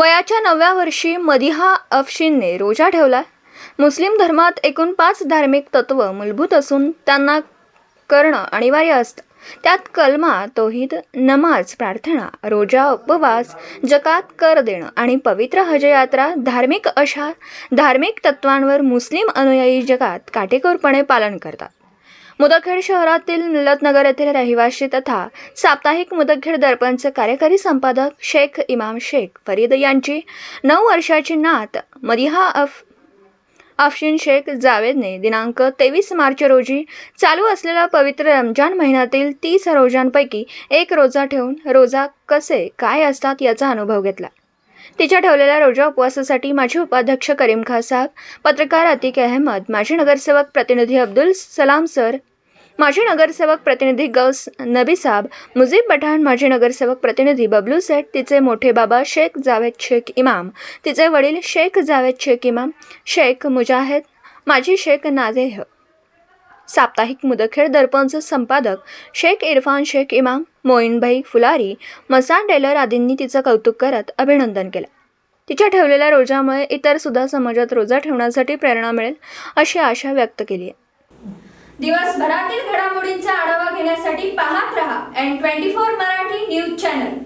वयाच्या 9व्या वर्षी मदिहा अफशीनने रोजा ठेवला. मुस्लिम धर्मात एकूण 5 धार्मिक तत्व मूलभूत असून त्यांना करणं अनिवार्य असतं. त्यात कलमा, तौहीद, नमाज, प्रार्थना, रोजा, उपवास, जकात, कर देणं आणि पवित्र हज यात्रा अशा धार्मिक तत्वांवर मुस्लिम अनुयायी जगात काटेकोरपणे पालन करतात. मुदखेड शहरातील मिलतनगर येथील रहिवासी तथा साप्ताहिक मुदखेड दर्पणचे कार्यकारी संपादक शेख इमाम शेख फरीद यांची 9 वर्षाची नात मदिहा अफशीन शेख जावेदने दिनांक 23 मार्च रोजी चालू असलेल्या पवित्र रमजान महिन्यातील 30 रोजांपैकी एक रोजा ठेवून रोजा कसे काय असतात याचा अनुभव घेतला. तिच्या ठेवलेल्या रोजा उपवासासाठी माजी उपाध्यक्ष करीम खान साहेब, पत्रकार अतिक अहमद, माजी नगरसेवक प्रतिनिधी अब्दुल सलाम सर, माजी नगरसेवक प्रतिनिधी गौस नबी साहब, मुजीब पठाण, माजी नगरसेवक प्रतिनिधी बबलू सेठ, तिचे मोठे बाबा शेख जावेद शेख इमाम, तिचे वडील शेख जावेद शेख इमाम, शेख मुजाहिद, माजी शेख नाजेह, साप्ताहिक मुदखेड दर्पणचे संपादक शेख इरफान शेख इमाम, मोईनभाई फुलारी, मसान टेलर आदींनी तिचं कौतुक करत अभिनंदन केलं. तिच्या ठेवलेल्या रोजामुळे इतर सुद्धा समाजात रोजा ठेवण्यासाठी प्रेरणा मिळेल अशी आशा व्यक्त केली आहे. दिवसभरातील घडामोडींचा आढावा घेण्यासाठी पाहत रहा N24 मराठी न्यूज चॅनल.